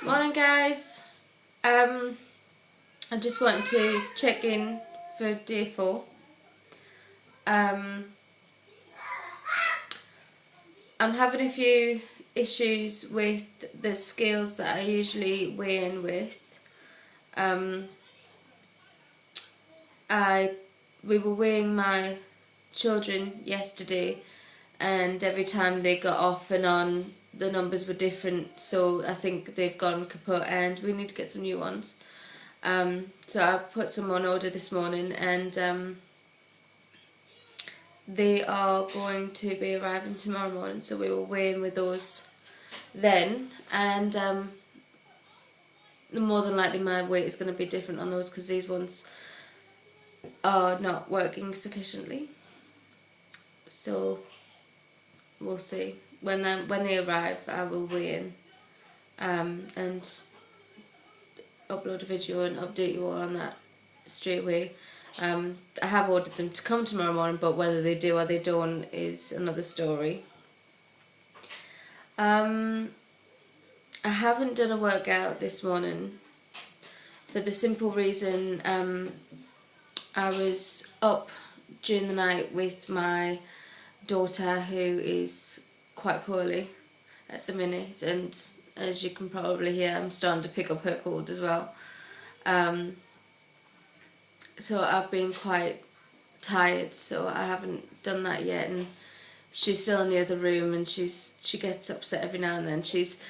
Morning guys, I just wanted to check in for day 4. I'm having a few issues with the scales that I usually weigh in with. We were weighing my children yesterday, and every time they got off and on, the numbers were different, so I think they've gone kaput and we need to get some new ones. So I put some on order this morning, and they are going to be arriving tomorrow morning, so we will weigh in with those then, and more than likely my weight is going to be different on those because these ones are not working sufficiently, so we'll see. When they arrive, I will weigh in and upload a video and update you all on that straight away. I have ordered them to come tomorrow morning, but whether they do or they don't is another story. I haven't done a workout this morning for the simple reason I was up during the night with my daughter, who is quite poorly at the minute, and as you can probably hear, I'm starting to pick up her cold as well. So I've been quite tired, so I haven't done that yet, and she's still in the other room, and she gets upset every now and then. She's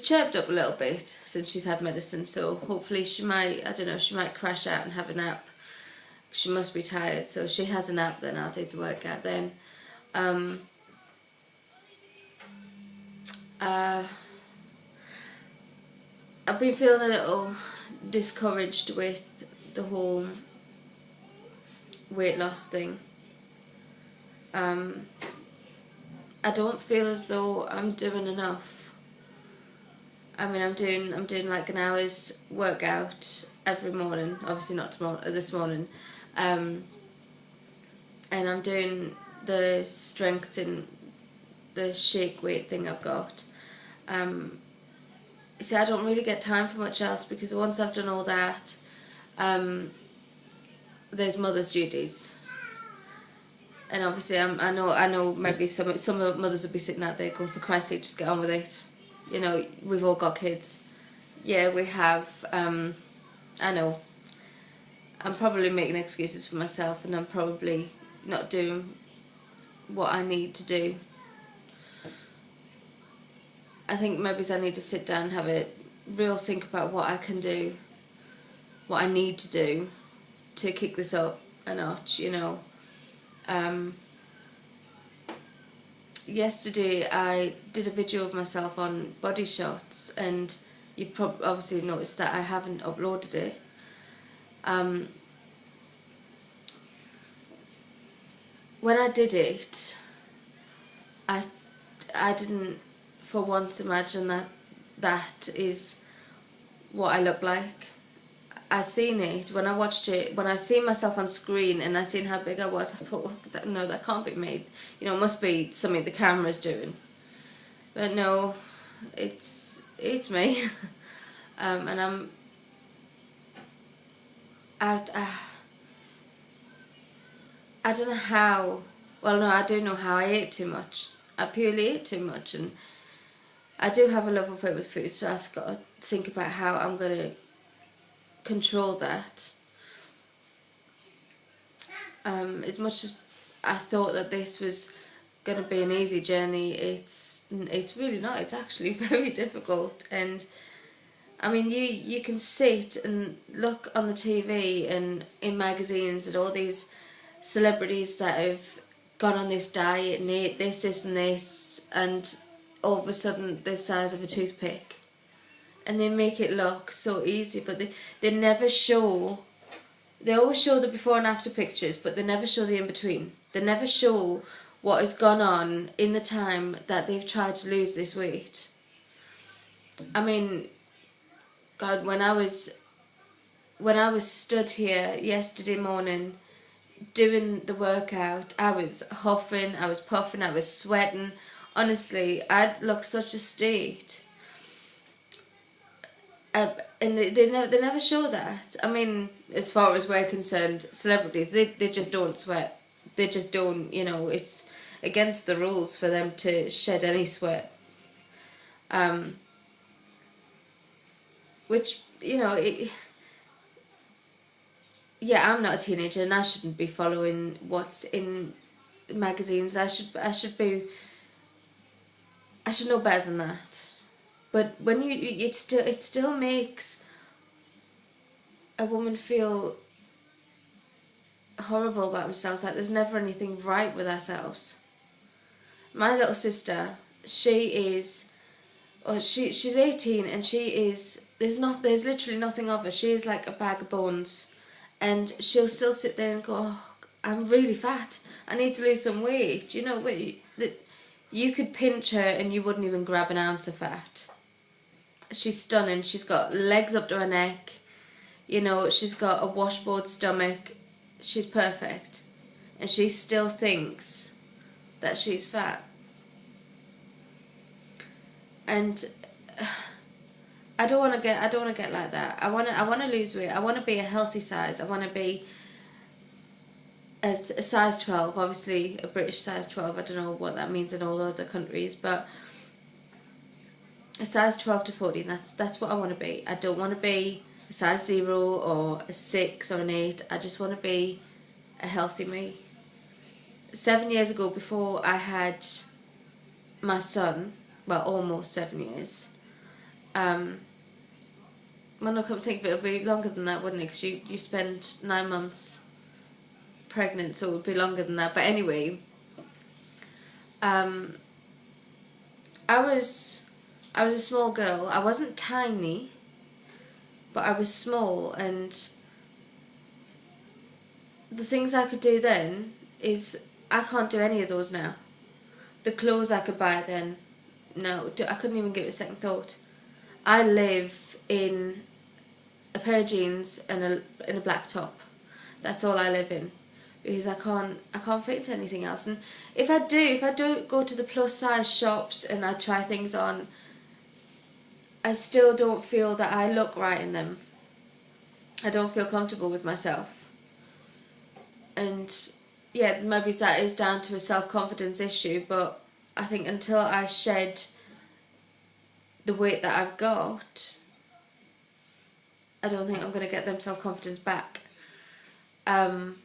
chirped up a little bit since she's had medicine, so hopefully she might, I don't know, she might crash out and have a nap. She must be tired, so if she has a nap, then I'll take the workout then. I've been feeling a little discouraged with the whole weight loss thing. I don't feel as though I'm doing enough. I mean, I'm doing like an hour's workout every morning. Obviously not this morning, and I'm doing the strength and the shake weight thing I've got. See, I don't really get time for much else, because once I've done all that, there's mother's duties. And obviously, I know maybe some mothers will be sitting out there going, for Christ's sake, just get on with it. You know, we've all got kids. Yeah, we have. I know. I'm probably making excuses for myself, and I'm probably not doing what I need to do. I think maybe I need to sit down and have a real think about what I can do, what I need to do to kick this up a notch, you know. Yesterday I did a video of myself on body shots, and you obviously noticed that I haven't uploaded it. When I did it, I didn't for once imagine that is what I look like. I seen it when I watched it, when I seen myself on screen and I seen how big I was. I thought, no, that can't be me. You know, it must be something the camera's doing. But no, it's me. And I don't know how. Well, no, I do know how. I ate too much. I purely ate too much, and I do have a love affair with food, so I've got to think about how I'm going to control that. As much as I thought that this was going to be an easy journey, it's really not. It's actually very difficult. And I mean, you can sit and look on the TV and in magazines at all these celebrities that have gone on this diet and ate this and this, and all of a sudden they're the size of a toothpick. And they make it look so easy, but they never show. They always show the before and after pictures, but they never show the in-between. They never show what has gone on in the time that they've tried to lose this weight. I mean, God, when I was stood here yesterday morning doing the workout, I was huffing, I was puffing, I was sweating. Honestly, I'd look such a state. and they never show that. I mean, as far as we're concerned, celebrities, they just don't sweat. They just don't, you know, it's against the rules for them to shed any sweat. Which, you know, yeah, I'm not a teenager and I shouldn't be following what's in magazines. I should know better than that. But when it still makes a woman feel horrible about themselves, like there's never anything right with ourselves. My little sister, she's 18 and there's literally nothing of her. She is like a bag of bones, and she'll still sit there and go, oh, I'm really fat, I need to lose some weight. You know, you could pinch her and you wouldn't even grab an ounce of fat. She's stunning. She's got legs up to her neck. You know, she's got a washboard stomach. She's perfect. And she still thinks that she's fat. And I don't want to get like that. I want to lose weight. I want to be a healthy size. I want to be a size 12, obviously a British size 12. I don't know what that means in all other countries, but a size 12 to 14, that's what I want to be. I don't want to be a size 0 or a 6 or an 8. I just want to be a healthy me. 7 years ago, before I had my son, well, almost 7 years, when I come to think of it, it would be longer than that, wouldn't it? Because you spend 9 months pregnant, so it would be longer than that. But anyway, I was a small girl. I wasn't tiny, but I was small, and the things I could do then is I can't do any of those now. The clothes I could buy then, no, I couldn't even give it a second thought. I live in a pair of jeans and a black top. That's all I live in, because I can't fit into anything else. And if I do go to the plus size shops and I try things on, I still don't feel that I look right in them. I don't feel comfortable with myself. And yeah, maybe that is down to a self-confidence issue, but I think until I shed the weight that I've got, I don't think I'm going to get them self-confidence back. But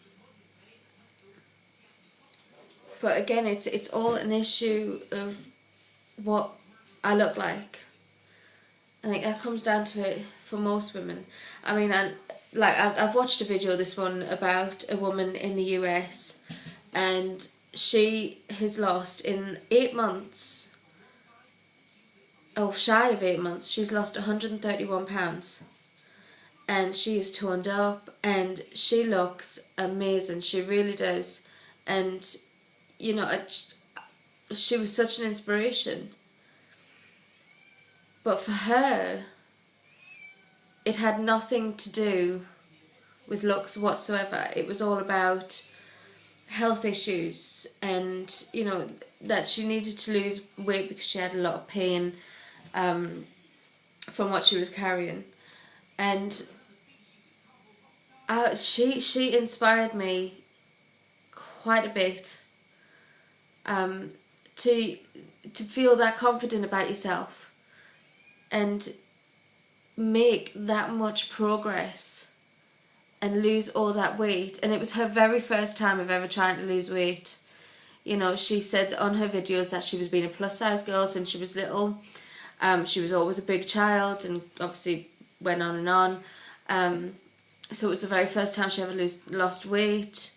again, it's all an issue of what I look like. I think that comes down to it for most women. I mean, I've watched a video, this one, about a woman in the US, and she has lost in 8 months, shy of 8 months, she's lost 131 pounds. And she is toned up and she looks amazing. She really does. And, you know, she was such an inspiration. But for her, it had nothing to do with looks whatsoever. It was all about health issues, and, you know, that she needed to lose weight because she had a lot of pain from what she was carrying. And she inspired me quite a bit to feel that confident about yourself and make that much progress and lose all that weight. And it was her very first time of ever trying to lose weight. You know, she said on her videos that she was being a plus size girl since she was little. She was always a big child, and obviously went on and on. So it was the very first time she ever lost weight,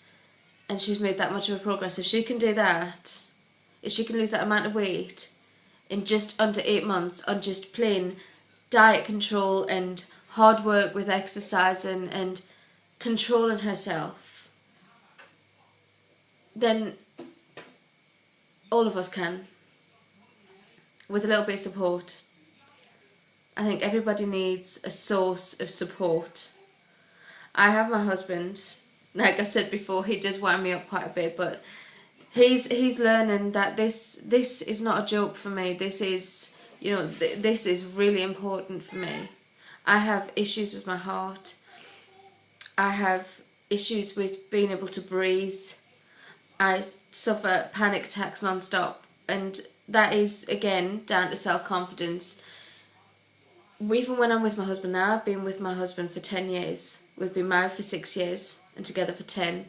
and she's made that much of a progress. If she can do that, if she can lose that amount of weight in just under 8 months on just plain diet control and hard work with exercise and controlling herself, then all of us can, with a little bit of support. I think everybody needs a source of support. I have my husband. Like I said before, he does wind me up quite a bit, but he's learning that this is not a joke for me. This is, you know, this is really important for me. I have issues with my heart. I have issues with being able to breathe. I suffer panic attacks non-stop, and that is again down to self-confidence. Even when I'm with my husband now, I've been with my husband for 10 years. We've been married for 6 years and together for 10.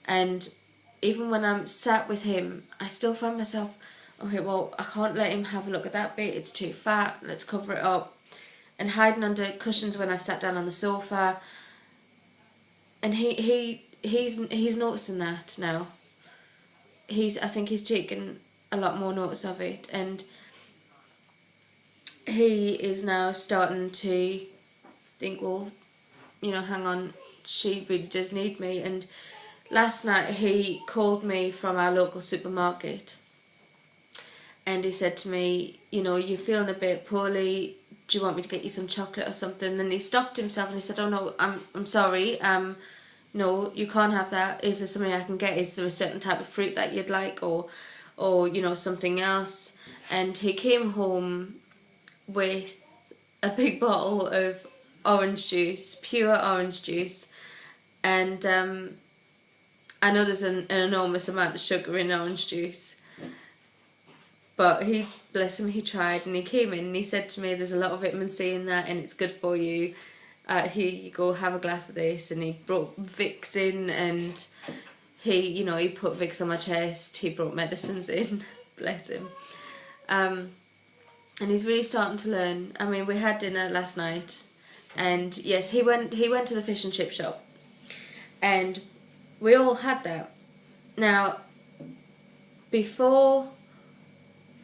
And even when I'm sat with him, I still find myself, okay, well, I can't let him have a look at that bit. It's too fat. Let's cover it up. And hiding under cushions when I've sat down on the sofa. And he's noticing that now. I think he's taken a lot more notice of it, and he is now starting to think, well, you know, hang on, she really does need me. And last night he called me from our local supermarket, and he said to me, you know, you're feeling a bit poorly, do you want me to get you some chocolate or something? And he stopped himself and he said, oh no, I'm sorry, no, you can't have that. Is there something I can get? Is there a certain type of fruit that you'd like, or you know, something else? And he came home with a big bottle of orange juice, pure orange juice, and I know there's an enormous amount of sugar in orange juice, but he, bless him, he tried, and he came in and he said to me, there's a lot of vitamin C in that and it's good for you. Here you go, have a glass of this. And he brought Vicks in, and he put Vicks on my chest. He brought medicines in, bless him. And he's really starting to learn. I mean, we had dinner last night, and yes, he went to the fish and chip shop, and we all had that. Now, before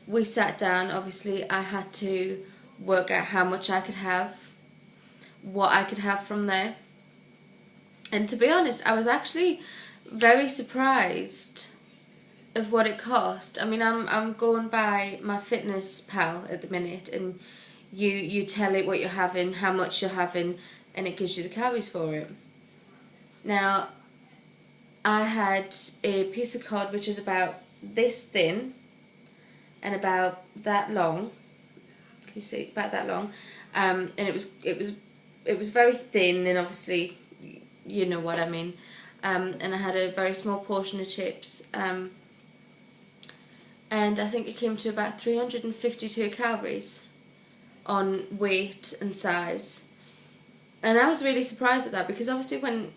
we sat down, obviously I had to work out how much I could have, what I could have from there. And to be honest, I was actually very surprised of what it cost. I mean, I'm going by my Fitness Pal at the minute, and you tell it what you're having, how much you're having, and it gives you the calories for it. Now, I had a piece of cod which is about this thin and about that long. Can you see? About that long. And it was very thin, and obviously, you know what I mean. And I had a very small portion of chips. And I think it came to about 352 calories on weight and size. And I was really surprised at that, because obviously when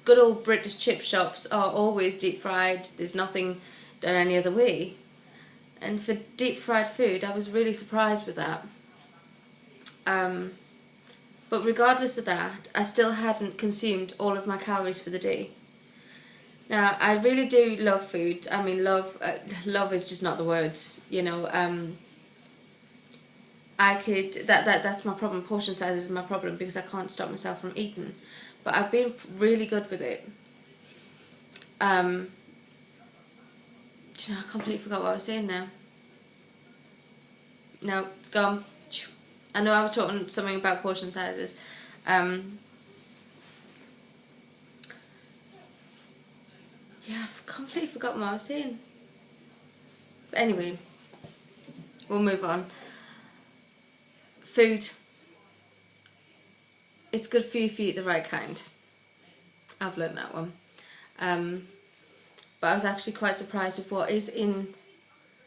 good old British chip shops are always deep fried, there's nothing done any other way. And for deep fried food, I was really surprised with that. But regardless of that, I still hadn't consumed all of my calories for the day. Now, I really do love food. I mean, love is just not the word, you know. That's my problem. Portion size is my problem, because I can't stop myself from eating. But I've been really good with it. I completely forgot what I was saying now. No, it's gone. I know I was talking something about portion sizes. Yeah, I've completely forgotten what I was saying. But anyway, we'll move on. Food. It's good for you if you eat the right kind. I've learned that one. But I was actually quite surprised of what is in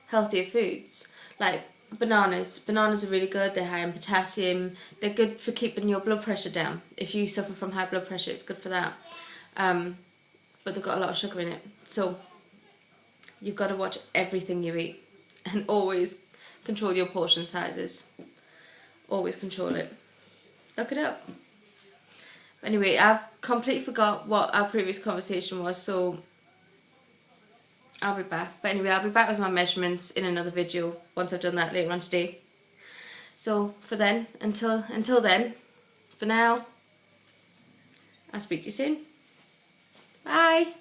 healthier foods. Like bananas. Bananas are really good. They're high in potassium. They're good for keeping your blood pressure down. If you suffer from high blood pressure, it's good for that. But they've got a lot of sugar in it. So you've got to watch everything you eat, and always control your portion sizes. Always control it. Look it up. Anyway, I've completely forgot what our previous conversation was, so I'll be back. But anyway, I'll be back with my measurements in another video once I've done that later on today. So for then, until then, for now, I'll speak to you soon. Bye.